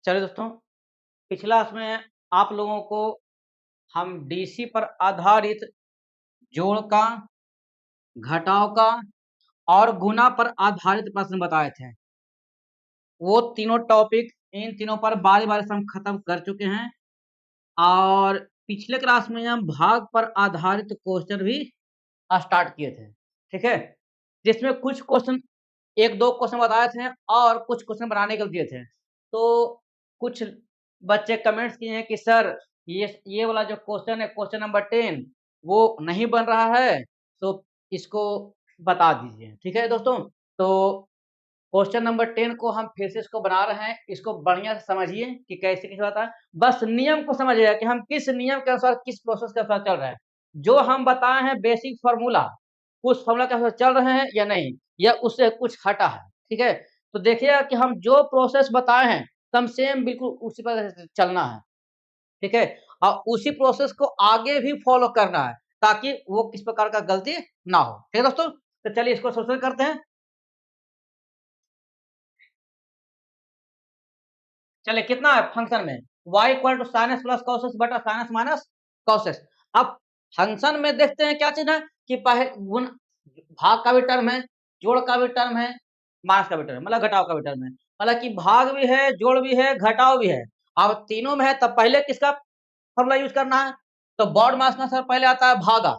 चलिए दोस्तों, पिछला इसमें आप लोगों को हम डीसी पर आधारित जोड़ का, घटाव का और गुणा पर आधारित प्रश्न बताए थे। वो तीनों टॉपिक इन तीनों पर बारी-बारी से हम खत्म कर चुके हैं और पिछले क्लास में हम भाग पर आधारित क्वेश्चन भी स्टार्ट किए थे। ठीक है? जिसमें कुछ क्वेश्चन 1-2 क्वेश्चन बताए थे और कुछ क्वेश्चन बनाने के लिए दिए थे। तो कुछ बच्चे कमेंट्स किए हैं कि सर ये वाला जो क्वेश्चन है, क्वेश्चन नंबर 10 वो नहीं बन रहा है, तो इसको बता दीजिए। ठीक है दोस्तों? तो क्वेश्चन नंबर 10 को हम फिर से इसको बना रहे हैं। इसको बढ़िया से समझिए कि कैसे होता है। बस नियम को समझिएगा कि हम किस नियम के अनुसार, किस प्रोसेस के अनुसार चल रहे हैं। जो हम बताए हैं बेसिक फार्मूला, उस फार्मूला के अनुसार चल रहे हैं या नहीं, या उससे कुछ हटा है। ठीक है? तो देखिएगा कि हम जो प्रोसेस बताए हैं, एकदम सेम बिल्कुल उसी पर चलना है। ठीक है? और उसी प्रोसेस को आगे भी फॉलो करना है, ताकि वो किस प्रकार का गलती ना हो। ठीक है दोस्तों? तो चलिए इसको सोल्यूशन करते हैं। चलिए कितना है फंक्शन में y equal to sine x plus cos x बटा sine x minus cos x. अब फंक्शन में देखते हैं क्या चीज है कि पहले गुण भाग का भी टर्म है, जोड़ का भी टर्म है, माइनस का भी टर्म मतलब घटाव का भी टर्म है। मतलब कि भाग भी है, जोड़ भी है, घटाव भी है। अब तीनों में है तब पहले किसका फॉर्मूला यूज करना है? तो बॉड मास में सर पहले आता है भागा,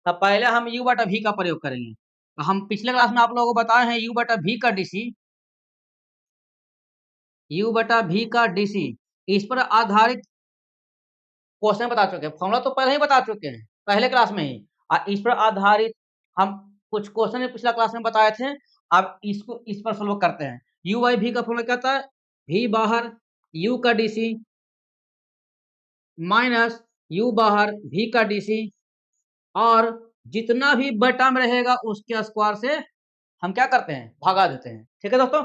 तब पहले हम u बटा v का प्रयोग करेंगे। तो हम पिछले क्लास में आप लोगों को बताए हैं u बटा v का डीसी, u बटा v का डीसी इस पर आधारित क्वेश्चन बता चुके हैं। फॉर्मूला तो पहले ही बता चुके हैं पहले क्लास में ही, और इस पर आधारित हम कुछ क्वेश्चन पिछला क्लास में बताए थे। अब इसको इस पर सोल्व करते हैं। u बाई v का फॉर्मूला क्या था? v बाहर u का डीसी माइनस u बाहर v का डीसी, और जितना भी बटा में रहेगा उसके स्क्वायर से हम क्या करते हैं? भागा देते हैं। ठीक है दोस्तों?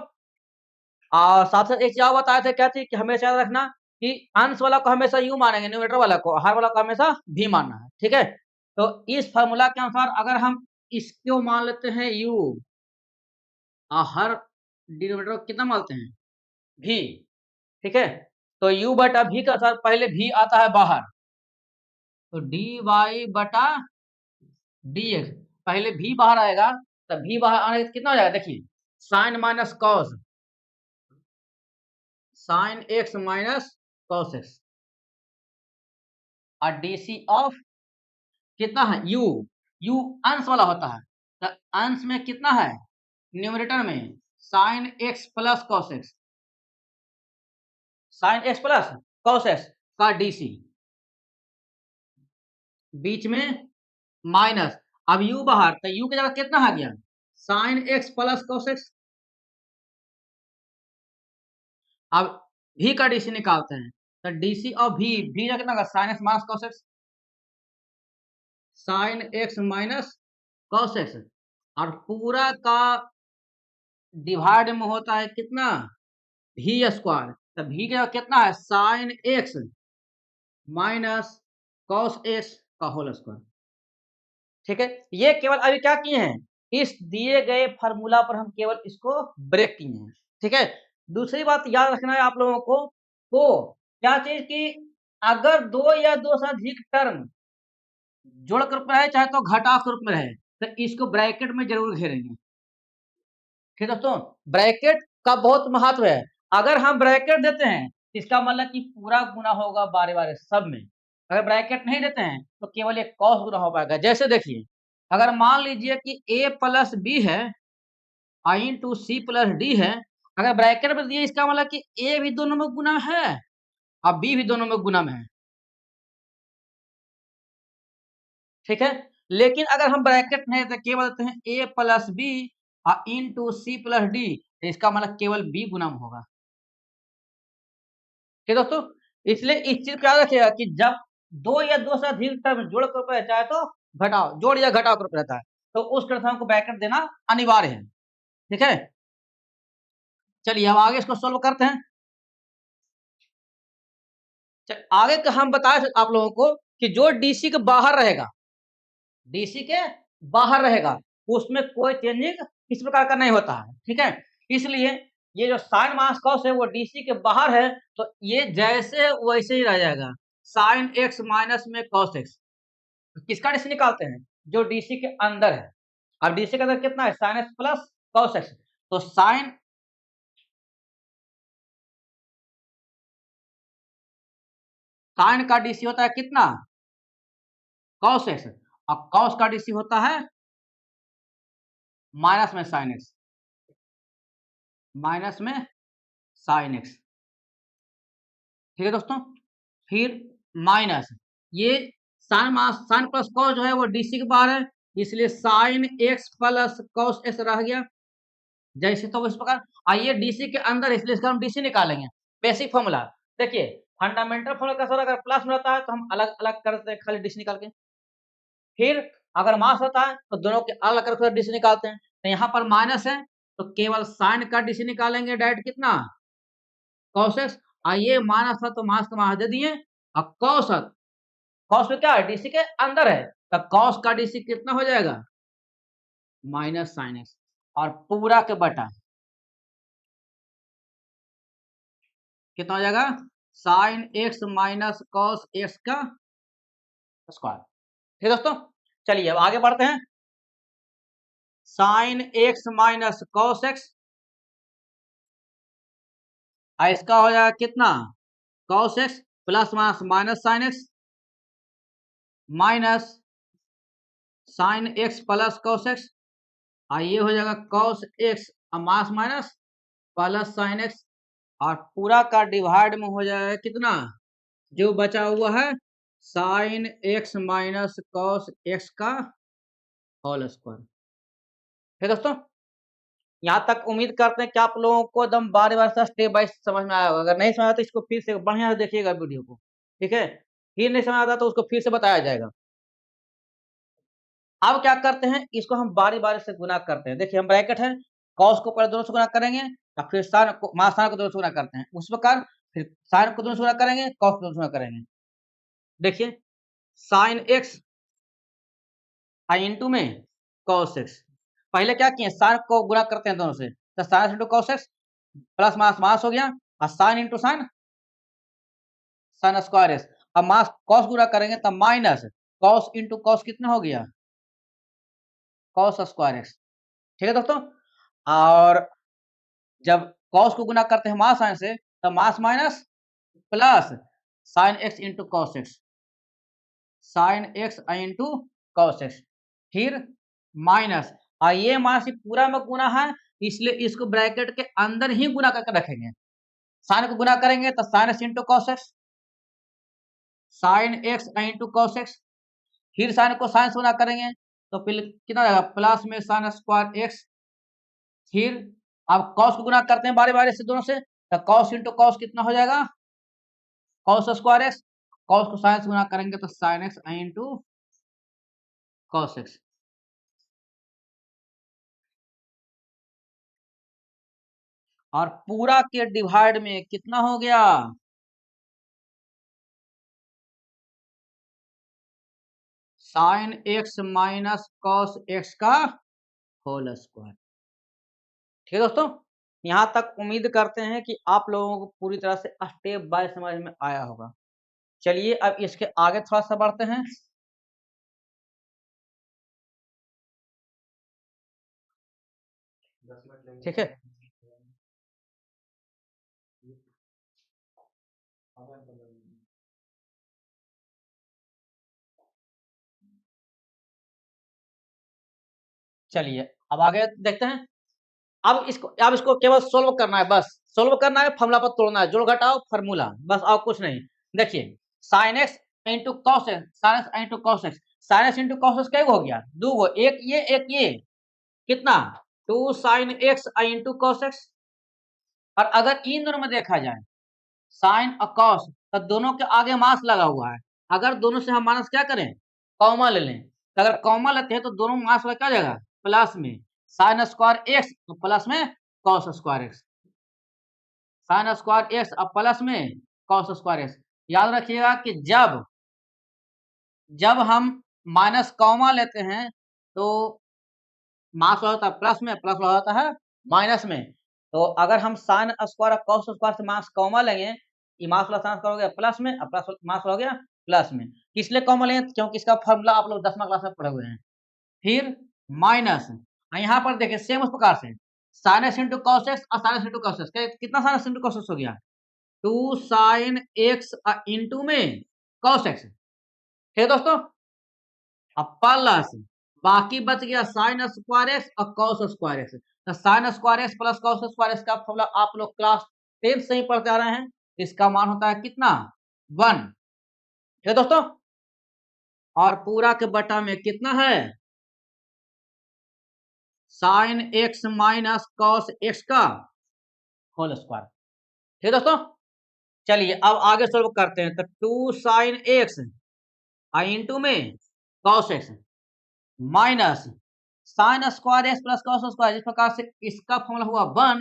और साथ साथ एक चीज बताए थे, क्या थी कि हमेशा याद रखना कि अंश वाला को हमेशा u मानेंगे, न्यूमरेटर वाला को, हर वाला को हमेशा v मानना है। ठीक है? तो इस फार्मूला के अनुसार अगर हम इसको मान लेते हैं u और हर डिनोमिनेटर को कितना मानते हैं? v। ठीक है? तो u बटा v का अनुसार पहले v आता है बाहर, तो dy बटा dx, पहले v बाहर आएगा, तब v बाहर आने से कितना हो जाएगा? देखिए sine minus cos, sine x minus cos x, और डीसी ऑफ कितना है? u। u अंश वाला होता है, तो अंश में कितना है? न्यूमरेटर में sign x plus cos x, sine x plus cos x का डीसी, बीच में माइनस। अब u बाहर, तो u की जगह कितना आ गया? Sign x plus cos x. अब v का डीसी निकालते हैं, तो डीसी ऑफ v का कितना होगा? Sign x minus cos x, sine x minus cos x, और पूरा का डिवाइड में होता है कितना? v square. तो v का कितना है? Sign x minus cos x का होल स्क्वायर। ठीक है? ये केवल अभी क्या किए हैं? इस दिए गए फार्मूला पर हम केवल इसको ब्रेक किए हैं। ठीक है? दूसरी बात याद रखना है आप लोगों को, क्या चीज की अगर दो या दो से अधिक टर्म जोड़ के रूप में रहे, चाहे तो घटाव के रूप में रहे, तो इसको ब्रैकेट में जरूर घेरेंगे। ठीक है दोस्तों? ब्रैकेट का बहुत महत्व है। अगर हम ब्रैकेट देते हैं, इसका मतलब कि पूरा गुना होगा बारे बारे सब में। अगर ब्रैकेट नहीं देते हैं तो केवल एक कॉस गुना हो पाएगा। जैसे देखिए, अगर मान लीजिए कि a प्लस बी है, आई इंटू सी प्लस डी है, अगर ब्रैकेट में दिए इसका मतलब कि a भी दोनों में गुना में है और b भी दोनों में गुना में है। ठीक है? लेकिन अगर हम ब्रैकेट नहीं देते, केवल देते हैं a प्लस बी और इंटू सी प्लस डी, तो इसका मतलब केवल b गुना में होगा। ठीक है दोस्तों? इसलिए इस चीज को याद रखिएगा कि जब दो या दो से अधिक टर्म जोड़ के रूप में चाहे तो घटाओ, जोड़ या घटाव के रूप में रहता है, तो उस कंडीशन को ब्रैकेट देना अनिवार्य है। ठीक है? चलिए अब आगे इसको सोल्व करते हैं। आगे का हम बताए आप लोगों को कि जो डीसी के बाहर रहेगा, डीसी के बाहर रहेगा, उसमें कोई चेंजिंग इस प्रकार का नहीं होता है। ठीक है? इसलिए ये जो साइन माइनस कॉस है वो डीसी के बाहर है, तो ये जैसे है वैसे ही रह जाएगा, साइन एक्स माइनस में कॉस एक्स। किसका डीसी निकालते हैं? जो डीसी के अंदर है। अब डीसी के अंदर कितना है? Sign x plus cos x. तो साइन का डीसी होता है कितना? Cos x. और कॉस का डीसी होता है माइनस में साइन एक्स, माइनस में साइन एक्स। ठीक है दोस्तों, फिर माइनस ये साइन प्लस कॉस जो है वो डीसी के बाहर है, इसलिए sign x plus cos x रह गया जैसे तो इस प्रकार। आइए डीसी के अंदर, इसलिए इसका हम डीसी निकालेंगे। बेसिक फॉर्मूला देखिए, फंडामेंटल फॉर्मूला कैसा होता है? अगर प्लस में रहता है तो हम अलग अलग करते हैं खाली डीसी निकाल के। फिर अगर मास होता है तो दोनों के अलग करके डीसी निकालते हैं। तो यहाँ पर माइनस है तो केवल साइन का डीसी निकालेंगे डायरेक्ट, कितना? Cos x. आइए माइनस था तो मास का मास दे दिए। अब कॉस कॉस में क्या है? डीसी के अंदर है, तो कॉस का डीसी कितना हो जाएगा? माइनस साइन एक्स, और पूरा के बटा कितना हो जाएगा? Sign x minus cos x का स्क्वायर। ठीक है दोस्तों, चलिए अब आगे बढ़ते हैं। Sign x minus cos x, इसका हो जाएगा कितना? Cos x plus minus minus sine x, minus sine x plus cos x, ये हो जाएगा cos x minus minus plus sine x, और पूरा का डिवाइड में हो जाएगा कितना? जो बचा हुआ है sign x minus cos x का होल स्क्वायर। है दोस्तों, यहाँ तक उम्मीद करते हैं कि आप लोगों को एकदम बार बार से स्टेप बाय समझ में आया होगा। अगर नहीं समझ आता तो इसको फिर से बढ़िया से देखिएगा वीडियो को, ठीक है? फिर नहीं समझ आता तो उसको फिर से बताया जाएगा। अब क्या करते हैं, इसको हम बारी बारी से गुना करते हैं। देखिए हम ब्रैकेट है, कॉस को पहले दोनों से गुना करेंगे और फिर साइन को दोनों से गुना करते हैं। उस प्रकार फिर साइन को दोनों से गुना करेंगे, कॉस को दोनों से गुना करेंगे। देखिए साइन एक्स इंटू में कॉस एक्स, पहले क्या किए? साइन को गुना करते हैं दोनों से, तो sine into cos x plus मास मास हो गया, और sine into sine sine square x. अब मास कॉस गुना करेंगे तब माइनस कॉस इंटू कॉस कितना हो गया? Cos square x. ठीक है दोस्तों, और जब कॉस को गुना करते हैं मास साइन से, तो मास minus plus sine x into cos x, sine x into cos x, फिर माइनस, और ये मास पूरा में गुना है इसलिए इसको ब्रैकेट के अंदर ही गुना करके रखेंगे। साइन को गुना करेंगे तो sign x into cos x, sine x into cos x, फिर साइन को साइन से गुना करेंगे तो फिर कितना रहेगा? प्लस में साइन स्क्वायर एक्स। फिर अब कॉस को गुना करते हैं बारी बारी से दोनों से, तो कॉस इंटू कॉस कितना हो जाएगा? Cos square x. कॉस को साइन से गुना करेंगे तो sign x into cos x. और पूरा के डिवाइड में कितना हो गया? Sign x minus cos x का होल स्क्वायर। ठीक है दोस्तों, यहां तक उम्मीद करते हैं कि आप लोगों को पूरी तरह से स्टेप बाय समझ में आया होगा। चलिए अब इसके आगे थोड़ा सा बढ़ते हैं। ठीक है, चलिए अब आगे देखते हैं। अब इसको केवल सोल्व करना है, बस सोल्व करना है, फॉर्मूला पर तोड़ना है, जोड़ घटाओ फार्मूला, बस और कुछ नहीं। देखिए sign x into cos x, sine x into cos x, sine x into cos x क्या हो गया? दो गो, एक ये कितना? 2 sine x into cos x. और अगर इन दोनों में देखा जाए साइन और कॉस, तो दोनों के आगे मास लगा हुआ है। अगर दोनों से हम माइनस क्या करें? कॉमन ले लें, तो अगर कॉमन लेते हैं तो दोनों मास क्या हो जाएगा? प्लस में साइन स्क्वायर एक्स और प्लस में cos square x, sign square x और प्लस में कॉस स्क्वायर एक्स। याद रखिएगा कि जब जब हम माइनस कॉमा लेते हैं तो मास होता है प्लस में, प्लस होता है माइनस में। तो अगर हम साइन स्क्वायर और कॉस स्क्वायर से मास कॉमन लेंगे, ये मास प्लस साइन स्क्वायर हो गया प्लस में, और प्लस मास हो गया प्लस में। किस लिए कॉमन लेंगे? क्योंकि इसका फॉर्मूला आप लोग 10वीं क्लास में पढ़े हुए हैं। फिर माइनस, यहाँ पर देखिए सेम उस प्रकार से sine x into cos x और sine x into cos x, कितना sine x into cos x हो गया? 2 साइन एक्स इंटू में कॉस एक्स। ठीक है दोस्तों, अब प्लस बाकी बच गया साइन स्क्वायर एक्स और कॉस स्क्वायर एक्स। तो sine square x plus cos square x का फॉर्मूला आप लोग क्लास 10 से ही पढ़ते आ रहे हैं। इसका मान होता है कितना? 1। ठीक है दोस्तों, और पूरा के बटा में कितना है? Sign x minus cos x का होल स्क्वायर। ठीक है दोस्तों, चलिए अब आगे सॉल्व करते हैं। तो 2 साइन एक्स इंटू में cos x minus sign square x plus cos square, इस प्रकार से इसका फॉर्मूला हुआ 1।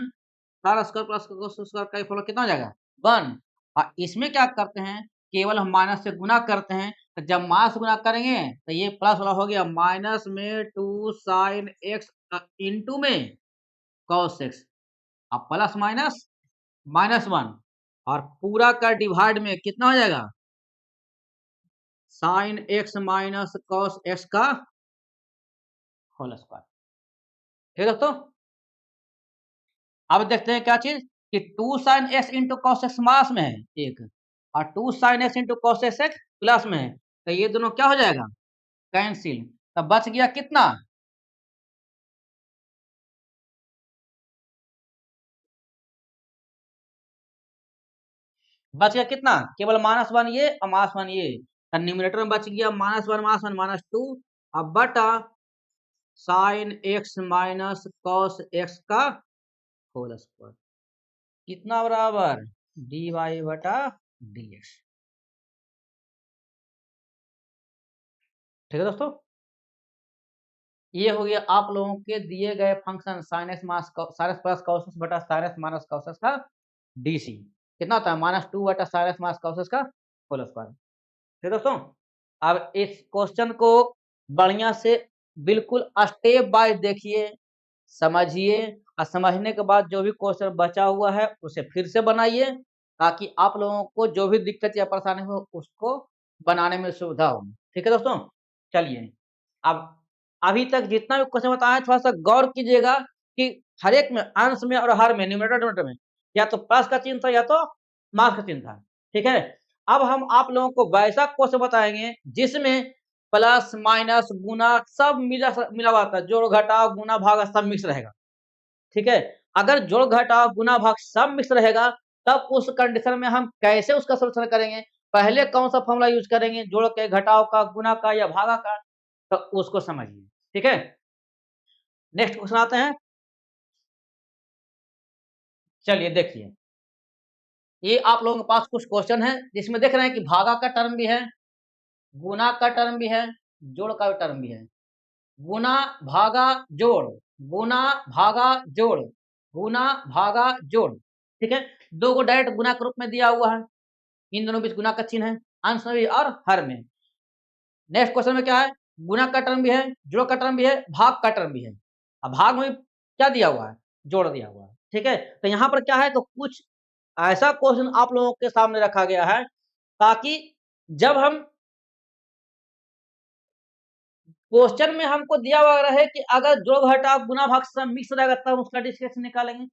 Sine square plus cos square का फॉर्मूला कितना हो जाएगा? 1। और इसमें क्या करते हैं, केवल हम माइनस से गुना करते हैं। तो जब माइनस गुना करेंगे तो ये प्लस वाला हो गया, माइनस में 2 साइन एक्स इंटू में कॉस एक्स, अब प्लस माइनस माइनस 1, और पूरा का डिवाइड में कितना हो जाएगा? Sign x minus cos x का होल स्क्वायर। ठीक है दोस्तों, अब देखते हैं क्या चीज कि 2 sine x into cos x मास में है एक, और 2 sine x into cos x plus में है। तो ये दोनों क्या हो जाएगा? कैंसिल। तब बच गया कितना? बच गया कितना? केवल -1 ये और -1 ये। न्यूमरेटर में बच गया -1 -2, अब बटा sine x minus cos x का होल स्क्वायर, कितना बराबर? dy बटा dx। ठीक है दोस्तों, ये हो गया आप लोगों के दिए गए function sine x minus sine x plus cos x बटा sine x minus cos x का डीसी कितना होता है? -2 बटा sine x minus cos x का होल स्क्वायर। ठीक है दोस्तों, अब इस क्वेश्चन को बढ़िया से बिल्कुल स्टेप बाय देखिए, समझिए, और समझने के बाद जो भी क्वेश्चन बचा हुआ है उसे फिर से बनाइए, ताकि आप लोगों को जो भी दिक्कत या परेशानी हो उसको बनाने में सुविधा हो। ठीक है दोस्तों, चलिए अब अभी तक जितना भी क्वेश्चन बताया थोड़ा सा गौर कीजिएगा कि हर एक में अंश में और हर में न्यूमरेटर डिनोमिनेटर में या तो प्लस का चिन्ह था या तो माइनस का चिन्ह था। ठीक है, अब हम आप लोगों को वैसा क्वेश्चन बताएंगे जिसमें प्लस माइनस गुना सब मिला मिला हुआ था, जोड़ घटाव गुना भाग सब मिक्स रहेगा। ठीक है, अगर जोड़ घटाव गुना भाग सब मिक्स रहेगा तब उस कंडीशन में हम कैसे उसका सॉल्यूशन करेंगे, पहले कौन सा फॉर्मूला यूज करेंगे, जोड़ के, घटाव का, गुना का या भागा का, तो उसको समझिए। ठीक है, नेक्स्ट क्वेश्चन आते हैं। चलिए देखिए, ये आप लोगों के पास कुछ क्वेश्चन है जिसमें देख रहे हैं कि भागा का टर्म भी है, गुना का टर्म भी है, जोड़ का टर्म भी है। गुना भागा जोड़, गुना भागा जोड़, गुना भागा जोड़। ठीक है, दो को डायरेक्ट गुना के रूप में दिया हुआ है, इन दोनों बीच गुना का चिन्ह है, अंश में भी और हर में। नेक्स्ट क्वेश्चन में क्या है? गुना का टर्म भी है, जोड़ का टर्म भी है, भाग का टर्म भी है। अब भाग में क्या दिया हुआ है? जोड़ दिया हुआ है। ठीक है, तो यहाँ पर क्या है, तो कुछ ऐसा क्वेश्चन आप लोगों के सामने रखा गया है ताकि जब हम क्वेश्चन में हमको दिया हुआ रहे कि अगर जोड़ घटाव गुना भाग सब मिक्स रहेगा तब उसका डिस्क्रिप्शन निकालेंगे।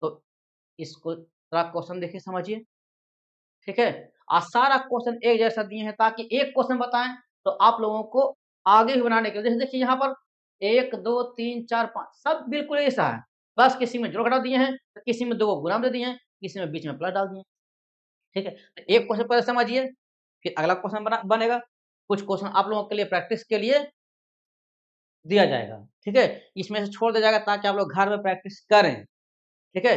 तो इसको थोड़ा क्वेश्चन देखिए, समझिए। ठीक है, और सारा क्वेश्चन एक जैसा दिए हैं ताकि एक क्वेश्चन बताएं तो आप लोगों को आगे भी बनाने के लिए। जैसे देखिए यहाँ पर 1 2 3 4 5 सब बिल्कुल ऐसा है, बस किसी में जोड़ घटाव दिए हैं, तो किसी में 2 को गुना दे दिए हैं, किसी में बीच में प्लस डाल दिए हैं। ठीक है, तो एक क्वेश्चन पहले समझिए, फिर अगला क्वेश्चन बनेगा। कुछ क्वेश्चन आप लोगों के लिए प्रैक्टिस के लिए दिया जाएगा। ठीक है, इसमें से छोड़ दिया जाएगा ताकि आप लोग घर में प्रैक्टिस करें। ठीक है,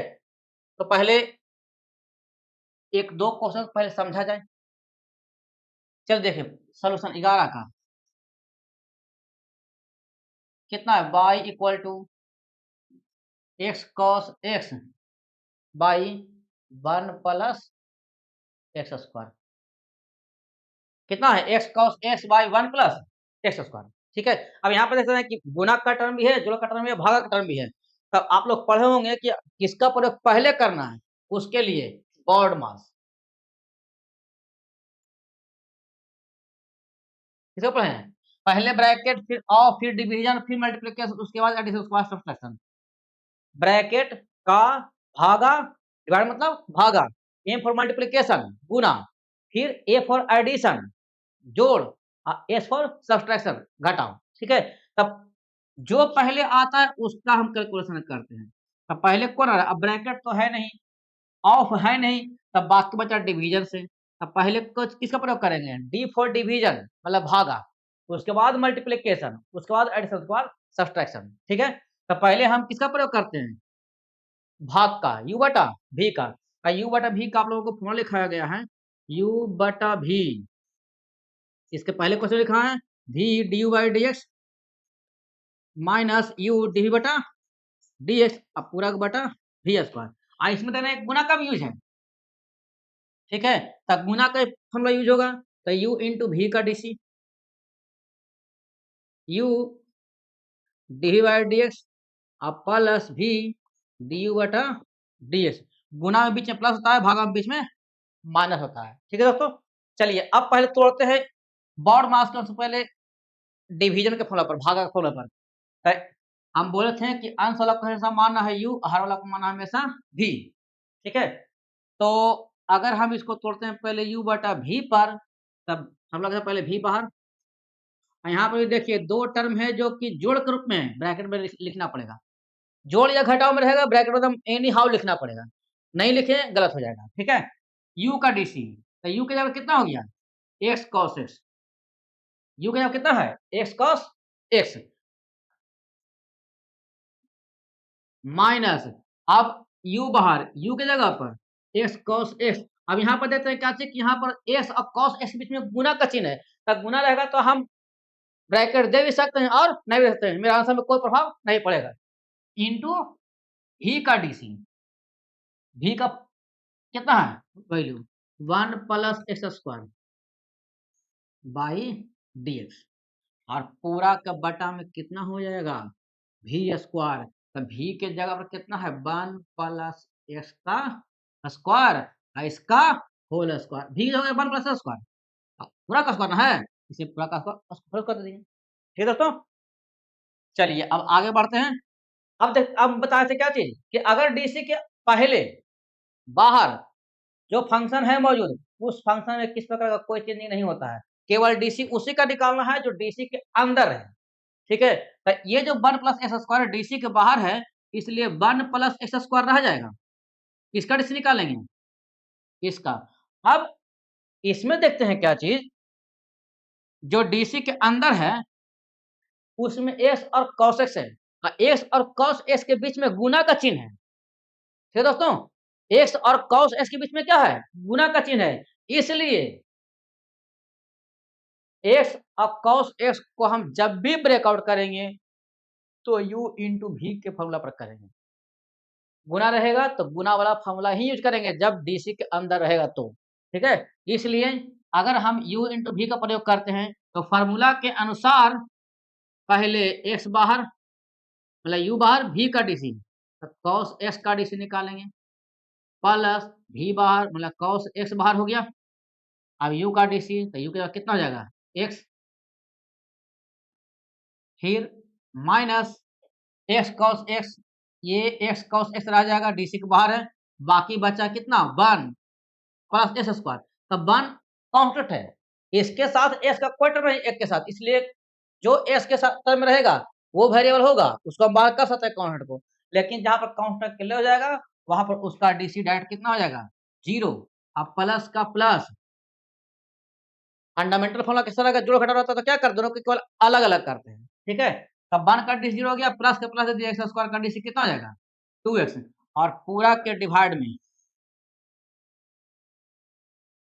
तो पहले एक दो क्वेश्चन पहले समझा जाए। चल देखिए, सोल्यूशन 11 का कितना है? y equal to x cos x by 1 plus x square. कितना है? X cos x by 1 plus x square. ठीक है, अब यहाँ पर देख रहे हैं कि गुना का टर्म भी है, जोड़ का टर्म भी है, भागा का टर्म भी है। तब आप लोग पढ़े होंगे कि किसका प्रयोग पहले करना है, उसके लिए बॉड मास। किसको पढ़े हैं? पहले ब्रैकेट, फिर ऑफ, फिर डिवीजन, फिर मल्टीप्लिकेशन, उसके बाद एडिशन, उसके बाद सब्ट्रैक्शन। ब्रैकेट का भागा, डिवाइड मतलब भागा, एम फॉर मल्टीप्लिकेशन गुना, फिर ए फॉर एडिशन जोड़, एस फॉर सब्ट्रैक्शन घटाओ। ठीक है, तब जो पहले आता है उसका हम कैलकुलेशन करते हैं। तब पहले कौन आ रहा है? अब ब्रैकेट तो है नहीं, ऑफ है नहीं, तब बाकी बचा डिवीजन से। तब पहले किसका प्रयोग करेंगे? डी फॉर डिवीजन मतलब भागा, उसके बाद मल्टीप्लिकेशन, उसके बाद एडिशन, उसके बाद सब्ट्रैक्शन। ठीक है, तो पहले हम किसका प्रयोग करते हैं? भाग का, u बटा v का। u बटा v का आप लोगों को फॉर्मूला लिखाया गया है, u बटा v। इसके पहले क्वेश्चन लिखा है v du by dx minus u dv बटा dx, अब पूरा बटा v स्क्वायर। इसमें देना एक गुना का भी यूज है। ठीक है, तब गुना का फॉर्मूला यूज होगा, तो u इंटू v का dc, u dv by dx अब प्लस v du बटा dx। गुना में बीच में प्लस होता है, भागा में बीच में माइनस होता है। ठीक है दोस्तों, चलिए अब पहले तोड़ते हैं बॉड मास का। पहले डिवीजन के फॉर्मूला पर, भागा के फॉर्मूला पर हम बोले थे कि अंश वाला को हमेशा मानना है u, हर वाला को मानना हमेशा v। ठीक है, तो अगर हम इसको तोड़ते हैं पहले u बटा v पर, तब हम लोग पहले v बाहर। यहाँ पर देखिए दो टर्म है जो कि जोड़ के रूप में है, ब्रैकेट में लिखना पड़ेगा। जोड़ या घटाव में रहेगा, ब्रैकेट में एकदम एनी हाउ लिखना पड़ेगा, नहीं लिखे गलत हो जाएगा। ठीक है, u का dc, तो u की जगह कितना हो गया? x cos x। u की जगह कितना है? x cos x माइनस, अब u बाहर, u की जगह पर x cos x। अब यहाँ पर देखते हैं क्या चीज, यहाँ पर x और cos x के बीच में गुना का चिन्ह है, तब गुना रहेगा तो हम ब्रैकेट दे भी सकते हैं और नहीं भी सकते हैं, मेरे आंसर में कोई प्रभाव नहीं पड़ेगा। इंटू v का dc, v का कितना है value? 1 plus x square by dx, और पूरा का बटा में कितना हो जाएगा? v square. तो v के जगह पर कितना है? 1 प्लस एक्स का स्क्वायर और इसका होल स्क्वायर। v हो गया 1 प्लस स्क्वायर, पूरा का स्क्वायर ना है, इसे पूरा का स्क्वायर कर देंगे। ठीक है दोस्तों, चलिए अब आगे बढ़ते हैं। अब बताए थे क्या चीज कि अगर डीसी के पहले बाहर जो फंक्शन है मौजूद, उस फंक्शन में किस प्रकार का कोई चेंजिंग नहीं होता है, केवल डीसी उसी का निकालना है जो डीसी के अंदर है। ठीक है, तो ये जो 1 प्लस एक्स स्क्वायर डीसी के बाहर है, इसलिए 1 प्लस एक्स स्क्वायर रह जाएगा। किसका डीसी निकालेंगे? इसका। अब इसमें देखते हैं क्या चीज, जो डीसी के अंदर है उसमें एक्स और कॉस एक्स है, एक्स और कॉस एक्स के बीच में गुना का चिन्ह है। ठीक है दोस्तों, एक्स और कॉस एक्स के बीच में क्या है? गुना का चिन्ह है, इसलिए एक्स और कॉस एक्स को हम जब भी ब्रेकआउट करेंगे तो u इंटू वी के फॉर्मूला पर करेंगे। गुना रहेगा तो गुना वाला फॉर्मूला ही यूज करेंगे जब डीसी के अंदर रहेगा तो। ठीक है, इसलिए अगर हम u इंटू वी का प्रयोग करते हैं तो फॉर्मूला के अनुसार पहले x बाहर मतलब u बाहर, v का डीसी, तो cos x का डीसी निकालेंगे, प्लस v बाहर मतलब cos x बाहर हो गया। अब u का डीसी, तो u का कितना हो जाएगा? x, फिर माइनस x cos x, ये x cos x रह जाएगा, डीसी के बाहर है, बाकी बचा कितना? 1 प्लस एक्स स्क्वायर। तब 1 कांस्टेंट है, इसके साथ s का कोई टर्म नहीं, एक के साथ, इसलिए जो s के साथ टर्म रहेगा वो वेरिएबल होगा, उसको हम बाहर कर सकते हैं कांस्टेंट को, लेकिन जहां पर कांस्टेंट क्लियर हो जाएगा वहां पर उसका डीसी डायरेक्ट कितना हो जाएगा? 0। अब प्लस का प्लस, फंडामेंटल फॉर्मूला किस तरह का जोड़ घटा रहता है तो क्या कर दोनों को केवल अलग अलग करते हैं। ठीक है, तब 1 का डीसी 0 हो गया, प्लस का प्लस एक्स स्क्वायर का डीसी कितना हो जाएगा? 2x, और पूरा के डिवाइड में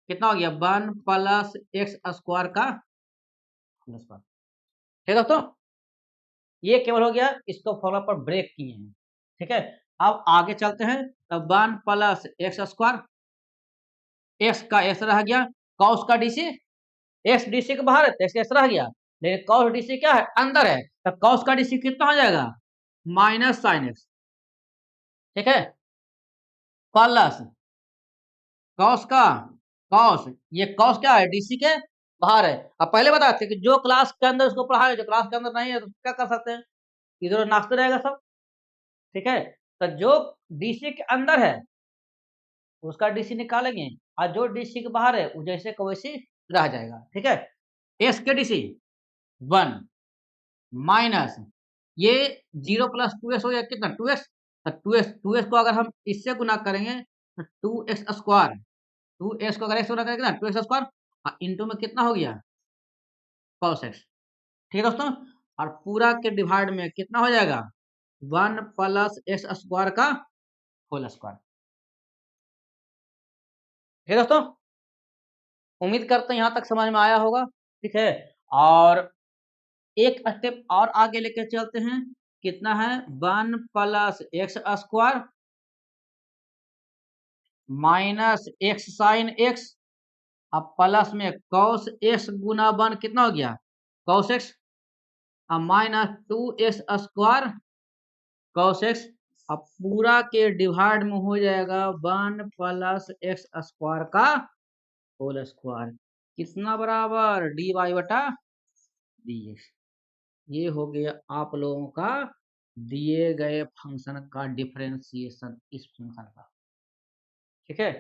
कितना हो गया? 1 प्लस एक्स स्क्वायर का स्क्वायर। ठीक है दोस्तों, ये केवल हो गया, इसको फॉर्मूला पर ब्रेक किए हैं। ठीक है, अब आगे चलते हैं। तब 1 प्लस एक्स स्क्वायर, एक्स का एक्स रह गया, कॉस का डीसी, एक्स डीसी के बाहर है तो एक्स रह गया, लेकिन कॉस डीसी क्या है? अंदर है, तो कॉस का डीसी कितना हो जाएगा? Minus sine x. ठीक है, प्लस कॉस का कॉस, ये कॉस क्या है, डीसी के बाहर है। अब पहले बताए थे कि जो क्लास के अंदर उसको पढ़ा है, जो क्लास के अंदर नहीं है तो क्या कर सकते हैं, इधर नाचते रहेगा सब। ठीक है, तो जो डीसी के अंदर है उसका डीसी निकालेंगे, और जो डीसी के बाहर है वो जैसे को वैसे रह जाएगा। ठीक है, एस के डीसी 1 माइनस ये 0 प्लस 2s हो गया कितना, 2x। तो 2x को अगर हम इससे गुना करेंगे तो 2x स्क्वायर, 2x को अगर x गुना करेंगे ना 2x स्क्वायर इंटू में कितना हो गया cos x। ठीक है दोस्तों, और पूरा के डिवाइड में कितना हो जाएगा 1 प्लस एक्स स्क्वायर का होल स्क्वायर। ठीक है दोस्तों, उम्मीद करते हैं यहाँ तक समझ में आया होगा। ठीक है, और एक स्टेप और आगे लेके चलते हैं, कितना है 1 plus x square minus x sine x, अब प्लस में cos x गुना 1 कितना हो गया cos x, अब minus 2x square cos x, अब पूरा के डिवाइड में हो जाएगा 1 प्लस एक्स स्क्वायर का होल स्क्वायर, कितना बराबर dy बटा dx। ये हो गया आप लोगों का दिए गए फंक्शन का डिफरेंशिएशन इस फंक्शन का। ठीक है,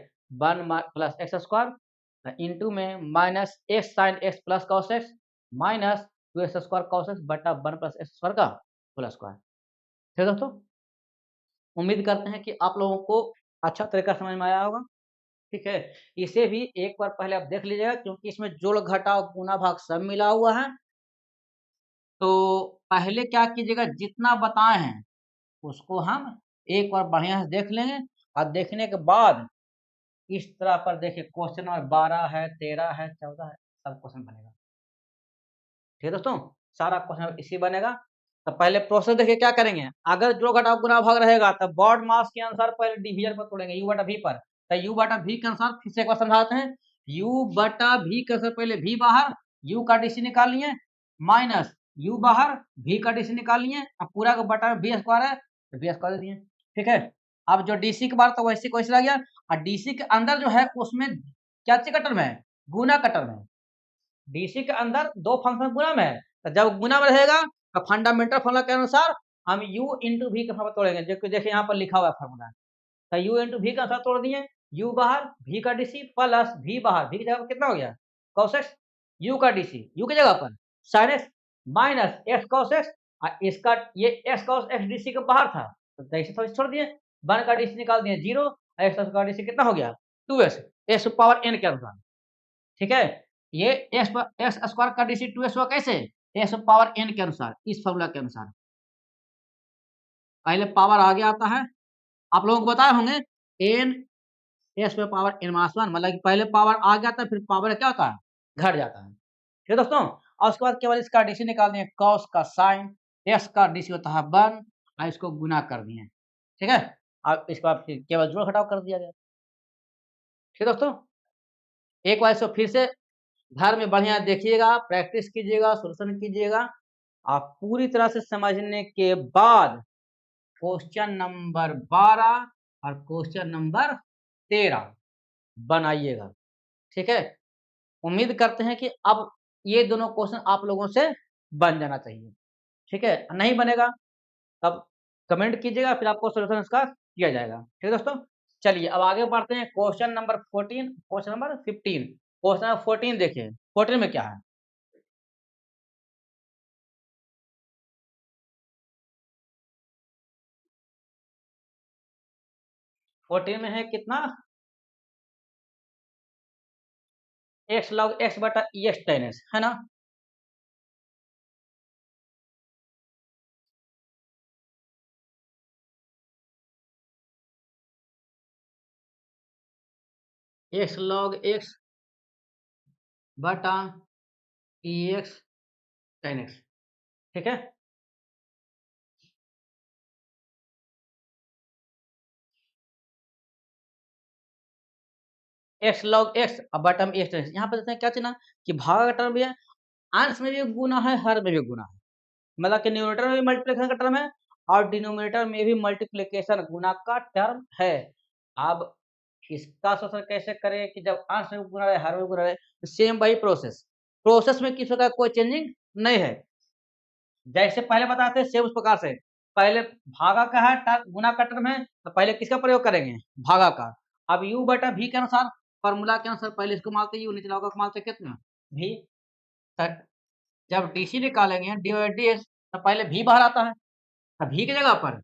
1 प्लस एक्स स्क्वायर इंटू में minus x sine x plus cos x minus 2x square cos x बटा 1 प्लस एक्स स्क्वायर का होल स्क्वायर। ठीक है दोस्तों, उम्मीद करते हैं कि आप लोगों को अच्छा तरीका समझ में आया होगा। ठीक है, इसे भी एक बार पहले आप देख लीजिएगा, क्योंकि इसमें जोड़ घटाव गुना भाग सब मिला हुआ है। तो पहले क्या कीजिएगा, जितना बताए हैं उसको हम एक बार बढ़िया से देख लेंगे, और देखने के बाद इस तरह पर देखिए क्वेश्चन नंबर 12 है, 13 है, 14 है, सब क्वेश्चन बनेगा। ठीक है दोस्तों, सारा क्वेश्चन इसी बनेगा। तो पहले प्रोसेस देखिए क्या करेंगे, अगर जो घटाव गुना भाग रहेगा तो बॉड मास के अनुसार पहले डिवीजन पर तोड़ेंगे यू बटा वी पर। तो यू बटा वी के अनुसार फिर से एक बार समझाते हैं, यू बटा वी के अनुसार पहले वी बाहर, यू का डीसी निकाल लिए माइनस यू बाहर, वी का डीसी निकाल लिए, अब पूरा का बटा वी स्क्वायर है तो वी स्क्वायर दे दिए। ठीक है, अब जो डीसी के बाहर तो वैसे वैसे रह गया, और डीसी के अंदर जो है उसमें क्या चीज का टर्म है, गुना का टर्म है। डीसी के अंदर दो फंक्शन गुना में है, तो जब गुना में रहेगा तो फंडामेंटल फॉर्मूला के अनुसार हम u इंटू वी का फॉर्मूला तोड़ेंगे, जो देखिए यहाँ पर लिखा हुआ है फॉर्मूला। तो u इंटू वी का अनुसार तोड़ दिए, u बाहर v का डीसी प्लस v बाहर, v की जगह पर कितना हो गया cos x, u का डीसी u की जगह पर sin x minus x cos x, और इसका ये x cos x डीसी के बाहर था तो ऐसे थोड़ी छोड़ दिए, 1 का डीसी निकाल दिए 0, और x का डीसी कितना हो गया 2x, x पावर n के अनुसार। ठीक है, ये एक्स स्क्वायर का डीसी 2x हुआ कैसे, एक्स पावर n के अनुसार, इस फॉर्मूला के अनुसार। पहले पावर आगे आता है, आप लोगों को बताए होंगे n एक्स पे पावर n माइनस 1, मतलब कि पहले पावर आ गया था फिर पावर क्या होता है घट जाता है। ठीक है दोस्तों, और उसके बाद केवल इसका डीसी निकाल दिए, cos का साइन x का डीसी होता है 1, और इसको गुना कर दिए। ठीक है, अब इसके बाद फिर केवल जोड़ घटाव कर दिया गया। ठीक है दोस्तों, एक बार इसको फिर से घर में बढ़िया देखिएगा, प्रैक्टिस कीजिएगा, सोल्यूशन कीजिएगा, आप पूरी तरह से समझने के बाद क्वेश्चन नंबर 12 और क्वेश्चन नंबर 13 बनाइएगा। ठीक है, उम्मीद करते हैं कि अब ये दोनों क्वेश्चन आप लोगों से बन जाना चाहिए। ठीक है, नहीं बनेगा तब कमेंट कीजिएगा, फिर आपको सोल्यूशन इसका किया जाएगा। ठीक है दोस्तों, चलिए अब आगे बढ़ते हैं question number 14, question number 15। Question number 14 देखिए, 14 में क्या है, 14 में है कितना x log x बटा ex tan x, है ना। x log x बटा ex tan x। ठीक है, x log x अब बटा में x tan x, यहाँ पे देखते हैं क्या चीज कि भाग का टर्म भी है, अंश में भी गुना है, हर में भी गुना है, मतलब कि न्यूमरेटर में भी मल्टीप्लिकेशन का टर्म है और डिनोमिनेटर में भी मल्टीप्लिकेशन गुना का टर्म है। अब इसका सोल्यूशन कैसे करें कि जब अंश में गुना रहे हर में गुना रहे, तो सेम वही प्रोसेस में किसी का कोई चेंजिंग नहीं है। जैसे पहले बताते सेम उस प्रकार से पहले भागा का है गुना का टर्म है, तो पहले किसका प्रयोग करेंगे, भागा का। अब u बटा v के अनुसार फॉर्मूला के अनुसार पहले इसको मानते u, नीचे लॉग मानते कितना v। जब dc निकालेंगे ds तो पहले v बाहर आता है, तो v की जगह पर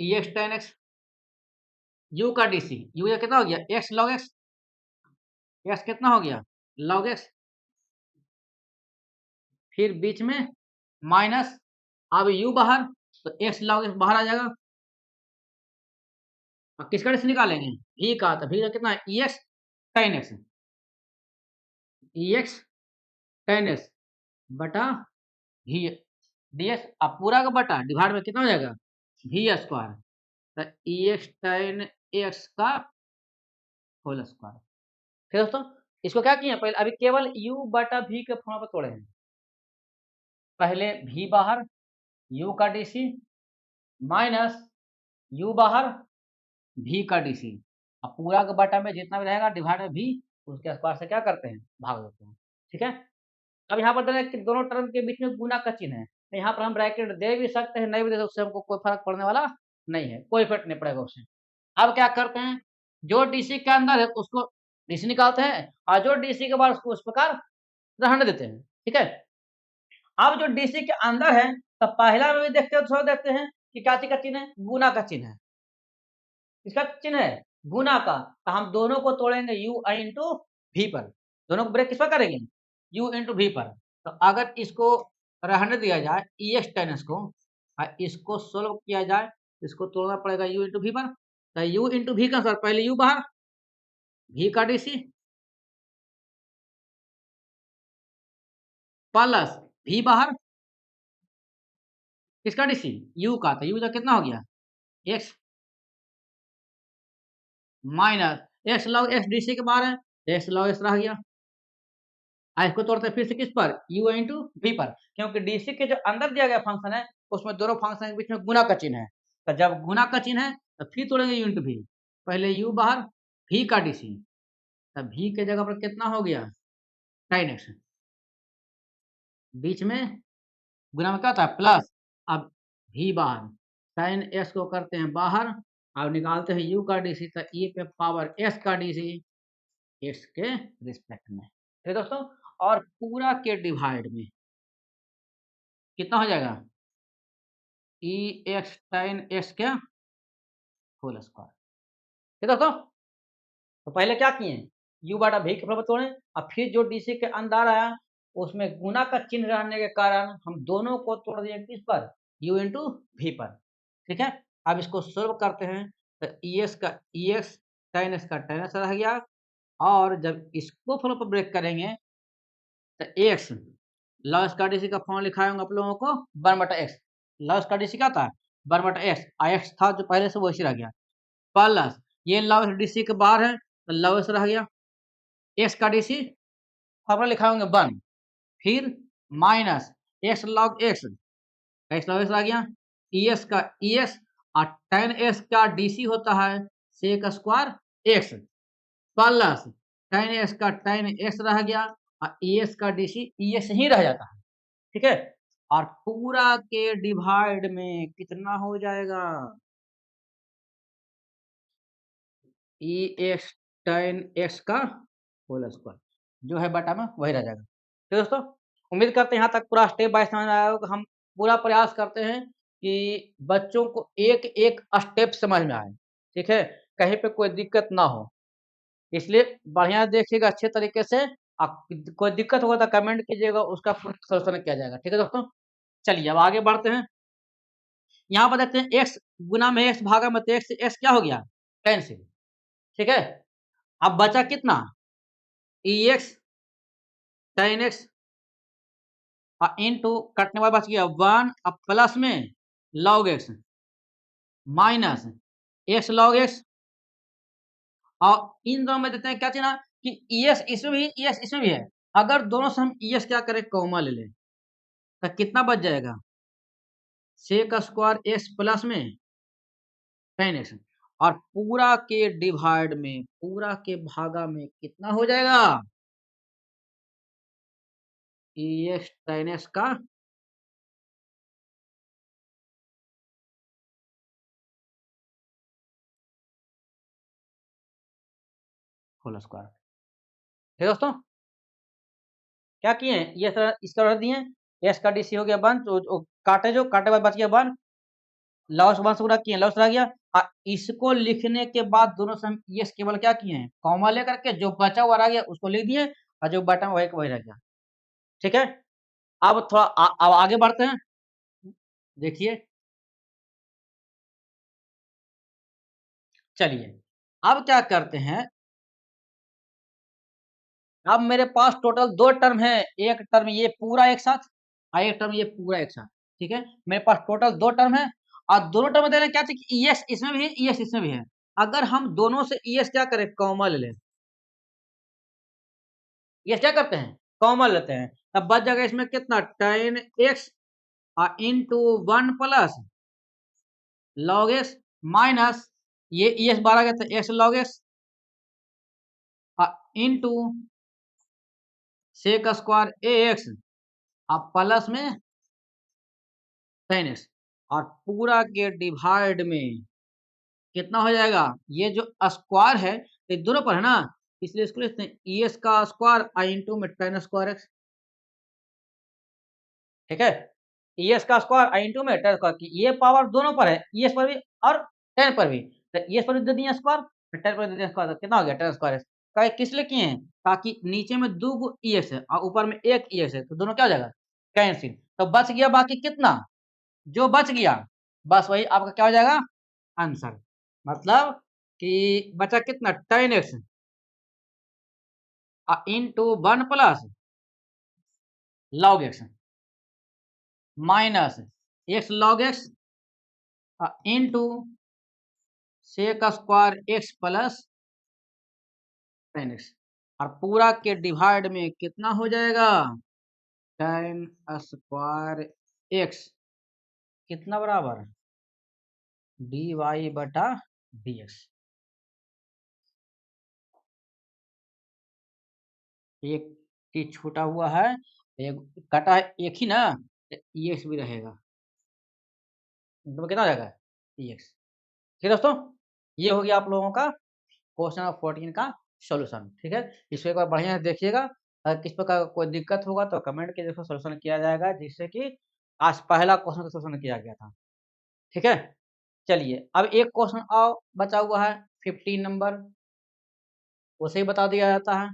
ex tan x u का dc, u या कितना हो गया x log x, x कितना हो गया log x, फिर बीच में माइनस, अब u बाहर तो x log x बाहर आ जाएगा। अब किसका डिस निकालेंगे v का, तो v का कितना है ex tan x, ex tan x बटा v ds, अब पूरा का बटा डिवाइड में कितना हो जाएगा v स्क्वायर, तो ex tan x का होल स्क्वायर। ठीक है दोस्तों, इसको क्या किए पहले अभी केवल u बटा v के फॉर्म पर तोड़े हैं। पहले v बाहर u का dc माइनस u बाहर v का dc, अब पूरा का बटा में जितना भी रहेगा डिवाइड में v, उसके स्क्वायर से क्या करते हैं भाग देते हैं। ठीक है, अब यहाँ पर कि दोनों टर्म के बीच में गुना का चिन्ह है, तो यहाँ पर हम ब्रैकेट दे भी सकते हैं, नहीं भी दे सकते, उससे हमको कोई फर्क पड़ने वाला नहीं है, कोई इफेक्ट नहीं पड़ेगा उससे। अब क्या करते हैं, जो डीसी के अंदर है उसको डीसी निकालते हैं, और जो डीसी के बाद उसको उस प्रकार रहने देते हैं। ठीक है, अब जो डीसी के अंदर है तो पहला में भी देखते हो देखते हैं कि क्या चीज का चिन्ह है, गुना का चिन्ह है, इसका चिन्ह है गुना का, तो हम दोनों को तोड़ेंगे u इंटू v पर, दोनों को ब्रेक किस पर करेंगे u इंटू v पर। तो अगर इसको रहने दिया जाए ex tan x को और इसको सोल्व किया जाए, इसको तोड़ना पड़ेगा u इंटू v पर, तो u इंटू v का सर पहले u बाहर v का डीसी प्लस v बाहर किसका डीसी u का, तो u का कितना हो गया x minus x log x DC के बाहर है, x log x रह गया। इसको तोड़ते फिर से किस पर u इंटू v पर, क्योंकि डीसी के जो अंदर दिया गया फंक्शन है उसमें दोनों फंक्शन के बीच में गुना का चिन्ह है, तो जब गुना का चिन्ह है तो फिर तोड़ेंगे u इंटू v, पहले u बाहर v का डीसी, तो v के जगह पर कितना हो गया sin x, बीच में गुना में क्या होता है प्लस, अब v बाहर sin x को करते हैं बाहर, अब निकालते हैं u का डीसी, तो e पे पावर s का डीसी x के रिस्पेक्ट में। ठीक है दोस्तों, और पूरा के डिवाइड में कितना हो जाएगा ई एक्स tan x क्या होल स्क्वायर। ठीक है दोस्तों, तो पहले क्या किए u बटा v के बराबर तोड़े, और फिर जो डीसी के अंदर आया उसमें गुना का चिन्ह रहने के कारण हम दोनों को तोड़ दिए किस पर u इंटू v पर। ठीक है, अब इसको सोल्व करते हैं, तो ex का ex tan x का tan x रह गया, और जब इसको फॉलो पर ब्रेक करेंगे तो x लॉस का डीसी का फॉर्म लिखाए होंगे आप लोगों को 1 बटा एक्स, लॉस का डीसी क्या था 1 बटा एक्स, एक्स था जो पहले से वैसे रह गया, प्लस ये लॉस डीसी के बाहर है तो लॉस रह गया, एक्स का डीसी फॉर्मूला लिखाए होंगे 1, फिर minus x log x, x log x रह गया, ईएस का ईएस, और tan एक्स का डीसी होता है sec square x, plus tan x का tan एक्स रह गया, और ईएस का डीसी ईएस ही रह जाता है। ठीक है, और पूरा के डिवाइड में कितना हो जाएगा ई एक्स tan एक्स का होल स्क्वायर, जो है बटा में वही रह जाएगा। तो दोस्तों उम्मीद करते हैं यहाँ तक पूरा स्टेप बाय समझ आया होगा। हम पूरा प्रयास करते हैं कि बच्चों को एक एक स्टेप समझ में आए, ठीक है, कहीं पे कोई दिक्कत ना हो, इसलिए बढ़िया देखिएगा अच्छे तरीके से। आप कोई दिक्कत होगा तो कमेंट कीजिएगा, उसका सोल्यूशन किया जाएगा। ठीक है दोस्तों, चलिए अब आगे बढ़ते हैं। यहाँ पर देखते हैं x गुना में x भागा में, तो x क्या हो गया कैंसिल। ठीक है, अब बचा कितना ex tan x और इनटू कटने वाला बच गया 1, अब प्लस में log x minus x log x, और इन दोनों में देते हैं क्या चिन्ह कि es इसमें भी es इसमें भी है, अगर दोनों से हम es क्या करें कॉमा ले लें तो कितना बच जाएगा सेक स्क्वायर एक्स प्लस में tan x, और पूरा के डिवाइड में, पूरा के भागा में कितना हो जाएगा, ex tan x का होल स्क्वायर। ठीक है दोस्तों, क्या किए हैं, ये इसका रख दिए, एस का डीसी हो गया 1, तो काटे जो काटे बाद बच गया 1, लॉस 1 से गुणा किए, लॉस रह गया। और इसको लिखने के बाद दोनों से हम ये केवल क्या किए हैं, कॉमा लेकर के जो बचा हुआ रह गया उसको लिख दिए, और जो बटा वही वही रह गया। ठीक है, अब थोड़ा अब आगे बढ़ते हैं। देखिए, चलिए अब क्या करते हैं, अब मेरे पास टोटल 2 टर्म है, एक टर्म ये पूरा एक साथ और एक टर्म ये पूरा एक साथ। ठीक है, मेरे पास टोटल 2 टर्म है, और दोनों टर्म में क्या चाहिए, ईएस इसमें भी है, ईएस इसमें भी है। अगर हम दोनों से ईएस क्या करें, कॉमन ले लें, ईएस क्या करते हैं, कॉमन लेते हैं, तब बच जाएगा इसमें कितना, tan x into 1 plus log x minus ये ईएस 12 गया था, x log x into sec square ax अब प्लस में tan x, और पूरा के डिवाइड में कितना हो जाएगा, ये जो स्क्वायर है ये दोनों पर है ना, इसलिए इसको लिखते हैं ईएस का स्क्वायर आई इंटू में tan स्क्वायर एक्स। ठीक है, ईएस का स्क्वायर आई इंटू में tan स्क्वायर की ये पावर दोनों पर है, ईएस पर भी और tan पर भी, तो ईएस पर भी दे दिया स्क्वायर, tan पर दे दिया स्क्वायर, कितना हो गया tan स्क्वायर एक्स का, किस लिए किए हैं, ताकि नीचे में 2 ईएस है और ऊपर में 1 ईएस है, तो दोनों क्या हो जाएगा, कैंसिल, तो बच गया बाकी कितना, जो बच गया बस वही आपका क्या हो जाएगा, आंसर। मतलब कि बचा कितना, tan x into 1 plus log x minus x log x into sec square x plus tan x, और पूरा के डिवाइड में कितना हो जाएगा, tan स्क्वायर x कितना बराबर dy बटा dx। एक चीज छूटा हुआ है, एक कटा है एक ही ना, एक्स भी रहेगा, तो कितना हो जाएगा एक्स। ठीक है दोस्तों, ये हो गया आप लोगों का क्वेश्चन नंबर 14 का सॉल्यूशन। ठीक है, इसको एक बार बढ़िया से देखिएगा, अगर किस प्रकार कोई दिक्कत होगा तो कमेंट के देखो सॉल्यूशन किया जाएगा, जिससे कि आज पहला क्वेश्चन का सॉल्यूशन किया गया था। ठीक है, चलिए अब एक क्वेश्चन और बचा हुआ है 15 नंबर, उसे ही बता दिया जाता है।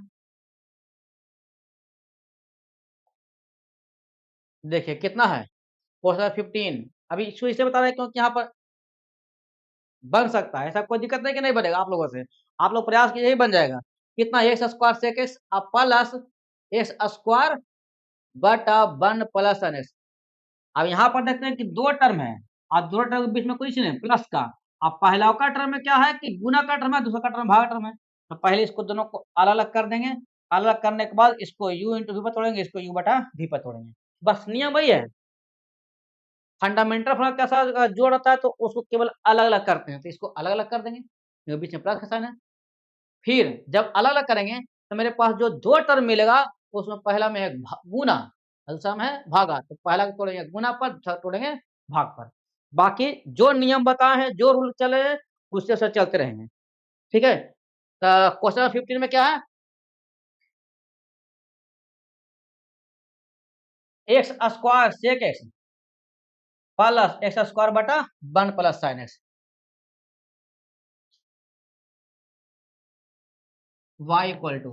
देखिए कितना है क्वेश्चन 15, अभी इसको इसलिए बता रहे हैं क्योंकि यहाँ पर बन सकता है, ऐसा कोई दिक्कत नहीं कि नहीं बनेगा, आप लोगों से आप लोग प्रयास कीजिए, बन जाएगा। कितना, x square sec x plus x square बटा 1 प्लस एन एक्स। अब यहाँ पर देखते हैं कि 2 टर्म है, और 2 टर्म के बीच में कुछ नहीं प्लस का, अब पहला का टर्म में क्या है कि गुना का टर्म है, दूसरा का टर्म भाग टर्म है, तो पहले इसको दोनों को अलग अलग कर देंगे, अलग अलग करने के बाद इसको u इंटू वी पर तोड़ेंगे, इसको u बटा v पर तोड़ेंगे, बस नियम वही है। फंडामेंटल फॉर्मूला कैसा जोड़ होता है तो उसको केवल अलग अलग करते हैं, तो इसको अलग अलग कर देंगे, क्योंकि बीच में प्लस का साइन है। फिर जब अलग अलग करेंगे तो मेरे पास जो 2 टर्म मिलेगा उसमें पहला में है गुना, दूसरा में है भागा, तो पहला को तोड़ेंगे गुना पर, दूसरा तोड़ेंगे भाग पर, बाकी जो नियम बताए हैं, जो रूल चले हैं उससे से चलते रहेंगे। ठीक है, क्वेश्चन 15 में क्या है, x square sec x plus x square बटा 1 plus sine x, y equal to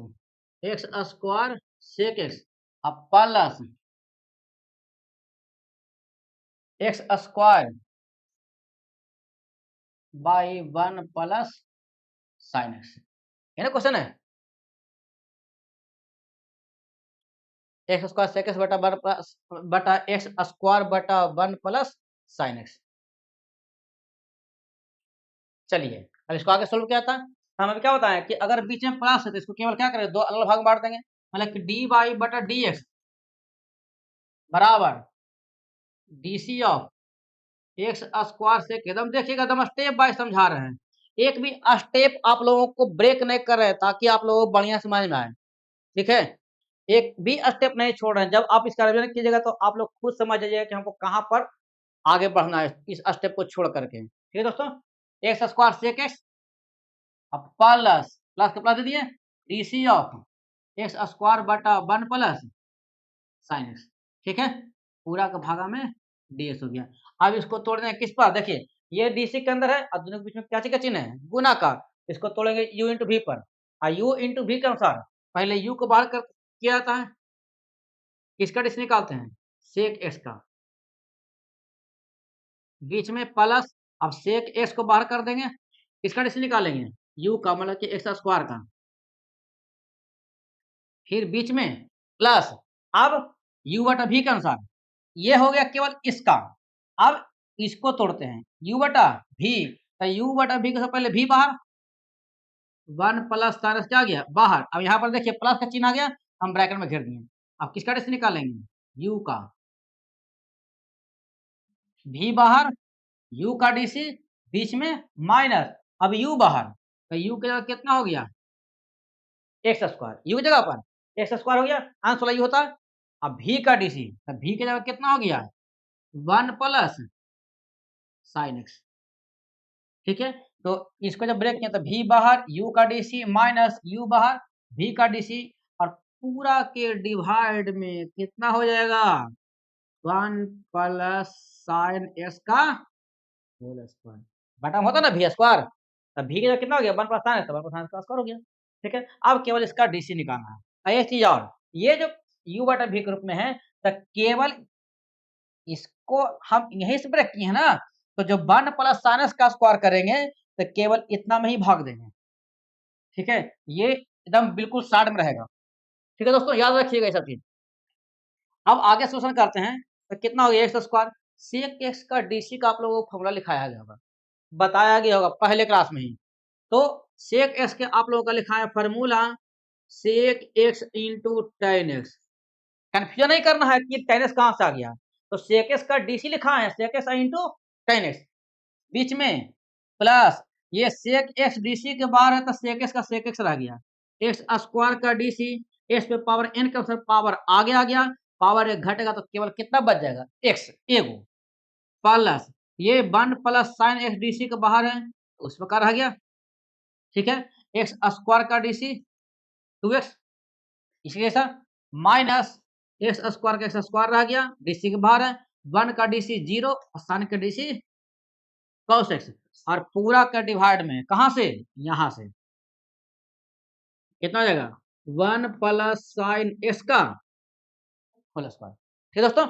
x square sec x plus x square by 1 plus sine x, है ना क्वेश्चन है, एक्स स्क्वायर सेक एक्स बटा 1 प्लस बटा x square बटा 1 plus sine x. चलिए अब इसको आगे सोल्व किया था, हम अभी क्या बताएं कि अगर बीच में प्लस है तो इसको केवल क्या करें, 2 अलग अलग भाग में बांट देंगे, मतलब कि डी वाई बटा डी एक्स बराबर D C of x square sec, एकदम देखिएगा, एकदम स्टेप बाय समझा रहे हैं, एक भी स्टेप आप लोगों को ब्रेक नहीं कर रहे हैं ताकि आप लोगों को बढ़िया समझ में आए, ठीक है। एक भी स्टेप नहीं छोड़ रहे हैं, जब आप इसका रिवीजन कीजिएगा तो आप लोग खुद समझ जाइएगा कि हमको कहाँ पर आगे बढ़ना है इस स्टेप को छोड़ करके, ठीक है दोस्तों। एक्स स्क्वायर सेक एक्स, अब प्लस प्लस के प्लस दे दिए, डीसी ऑफ एक्स स्क्वायर बटा 1 प्लस साइन एक्स, ठीक है, पूरा का भागा में डीएस हो गया। अब इसको तोड़ने किस पर, देखिए ये डीसी के अंदर है और दोनों के बीच में क्या चीज का चिन्ह है, गुना का, इसको तोड़ेंगे यू इंटू वी पर, और यू इंटू वी के अनुसार पहले यू को बाहर कर किया जाता है, किसका डिस निकालते हैं, सेक एक्स का, बीच में प्लस, अब सेक एक्स को बाहर कर देंगे, किसका डिस निकालेंगे, यू का, मतलब कि एक्स स्क्वायर का, फिर बीच में प्लस, अब यू बटा वी के अनुसार, ये हो गया केवल इसका। अब इसको तोड़ते हैं, यू बटा वी, तो यू बटा वी के पहले वी बाहर, 1 प्लस साइनस क्या आ गया बाहर, अब यहाँ पर देखिए प्लस का चिन्ह आ गया, हम ब्रैकेट में घेर दिए। अब किसका डिस निकालेंगे, यू का, वी बाहर, यू का डीसी, बीच में माइनस, अब यू बाहर, तो यू की जगह कितना हो गया, एक्स स्क्वायर, यू की जगह पर एक्स स्क्वायर हो गया, आंसर वाला यू होता है। अब भी का डीसी, तो भी की जगह कितना हो गया, 1 प्लस साइन एक्स, ठीक है। तो इसको जब ब्रेक किया तो भी बाहर, यू का डीसी माइनस यू बाहर, भी का डीसी, और पूरा के डिवाइड में कितना हो जाएगा, 1 प्लस साइन एक्स का होल स्क्वायर, बटा होता ना भी स्क्वायर, तब भी की जगह कितना हो गया, 1 plus sine x, 1 plus sign का स्क्वायर हो गया, ठीक है। अब केवल इसका डीसी निकालना है, और एक चीज और, ये जो यू बटा भी के रूप में है, तो केवल इसको हम यहीं से ब्रेक किए हैं ना, तो जो 1 प्लस साइनस का स्क्वायर करेंगे तो केवल इतना में ही भाग देंगे, ठीक है, ये एकदम बिल्कुल शार्ट में रहेगा, ठीक है दोस्तों, याद रखिएगा ये सब चीज। अब आगे सोल्यूशन करते हैं, तो कितना हो गया एक्स स्क्वायर, सेक एक्स का डीसी का आप लोगों को फॉर्मूला लिखाया गया होगा, बताया गया होगा पहले क्लास में ही, तो सेक एक्स के आप लोगों का लिखा है formula, sec x into tan x, confusion नहीं करना है कि टेन एक्स कहां से आ गया, तो सेक एक्स का डीसी लिखा है sec x into tan x, बीच में प्लस, ये सेक एक्स डीसी के बाहर है तो सेक एक्स का सेक एक्स रह गया, एक्स स्क्वायर का डीसी, एक्स पे पावर एन के अनुसार पावर आगे आ गया, पावर एक घटेगा तो केवल कितना बच जाएगा, एक्स एगो, प्लस ये 1 प्लस साइन एक्स डीसी के बाहर है तो उस प्रकार रह गया, ठीक है, एक्स स्क्वायर का डीसी 2x, इसी जैसा माइनस एक्स स्क्वायर का एक्स स्क्वायर रह गया, डीसी के बाहर है, 1 का डीसी 0 और साइन का डीसी cos x, और पूरा का डिवाइड में कहां से, यहां से, कितना हो जाएगा, 1 प्लस साइन एक्स का होल स्क्वायर, ठीक है दोस्तों।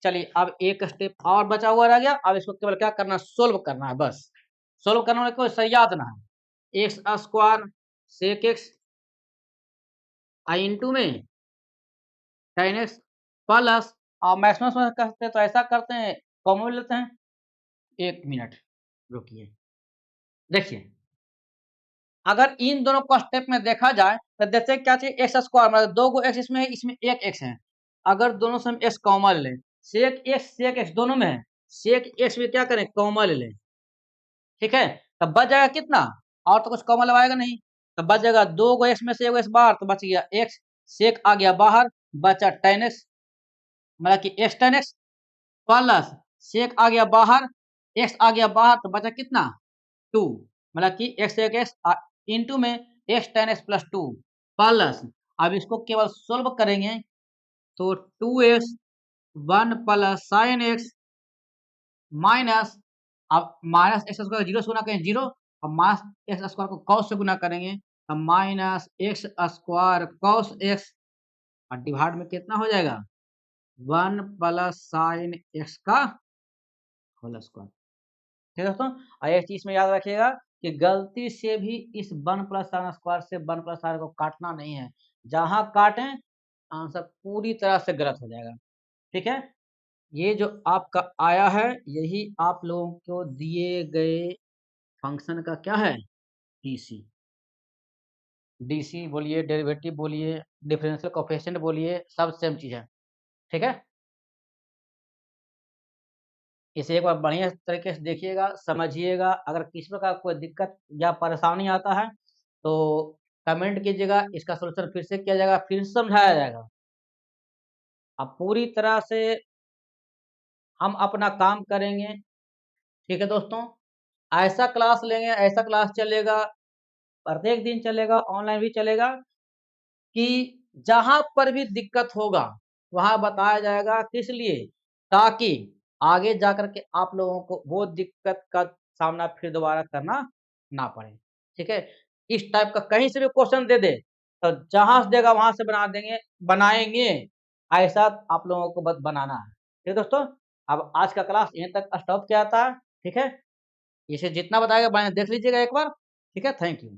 चलिए अब एक स्टेप और बचा हुआ रह गया, अब इसको केवल क्या करना है, सोल्व करना है, बस सोल्व करने में कोई सही याद ना है, एक्स स्क्वायर सेक एक्स आई इंटू में टेन एक्स प्लस, और मैक्सिमम करते हैं तो ऐसा करते हैं, कॉमन लेते हैं, एक मिनट रुकिए, देखिए अगर इन दोनों को स्टेप में देखा जाए तो देखते हैं क्या चाहिए, एक्स स्क्वायर, मतलब 2 गो एक्स इसमें है, इसमें एक एक्स है, अगर दोनों से हम एक्स कॉमन लें, सेक एक्स दोनों में है, सेक एक्स में क्या करें, कॉमन ले, ठीक है, तब बच जाएगा कितना, और तो कुछ कॉमन लगाएगा नहीं, तब बच जाएगा 2 गो एक्स में से एगो एक्स बाहर, तो बच गया एक्स, सेक आ गया बाहर, बचा टेन एक्स, मतलब कि x tan x, plus sec आ गया बाहर, एक्स आ गया बाहर, तो बचा कितना 2, मतलब कि एक्स एक एक्स इंटू में x tan x plus 2 plus, अब इसको केवल सोल्व करेंगे तो 2x 1 plus sine x minus, अब माइनस एक्स स्क्वायर जीरो से गुना करेंगे जीरो, अब माइनस एक्स स्क्वायर को कॉस से गुना करेंगे तो minus x square cos x, और डिवाइड में कितना हो जाएगा, 1 प्लस साइन एक्स का होल स्क्वायर, ठीक है दोस्तों। और एक चीज में याद रखिएगा कि गलती से भी इस 1 प्लस साइन स्क्वायर से 1 प्लस साइन को काटना नहीं है, जहां काटें आंसर पूरी तरह से गलत हो जाएगा, ठीक है। ये जो आपका आया है यही आप लोगों को दिए गए फंक्शन का क्या है, डीसी, डीसी बोलिए, डेरिवेटिव बोलिए, डिफरेंशियल कोएफिशिएंट बोलिए, सब सेम चीज है, ठीक है। इसे एक बार बढ़िया तरीके से देखिएगा, समझिएगा। अगर किसी प्रकार कोई दिक्कत या परेशानी आता है, तो कमेंट कीजिएगा, इसका सॉल्यूशन फिर से किया जाएगा, फिर से समझाया जाएगा। अब पूरी तरह से हम अपना काम करेंगे, ठीक है दोस्तों? ऐसा क्लास लेंगे, ऐसा क्लास चलेगा, प्रत्येक दिन चलेगा, ऑनलाइन भी चलेगा कि जहाँ पर भी दिक्कत होगा, वहाँ बताया जाएगा, किस लिए? ताकि आगे जाकर के आप लोगों को वो दिक्कत का सामना फिर दोबारा करना ना पड़े, ठीक है? इस टाइप का कहीं से भी क्वेश्चन दे दे, तो जहाँ से देगा वहाँ से बना देंगे, बनाएँगे, ऐसा आप लोगों को बस बनाना है। ठीक है दोस्तों? अब आज का क्लास यहीं तक स्टॉप किया था, ठीक है? इसे जितना बताएगा देख लीजिएगा एक बार, ठीक है? Thank you.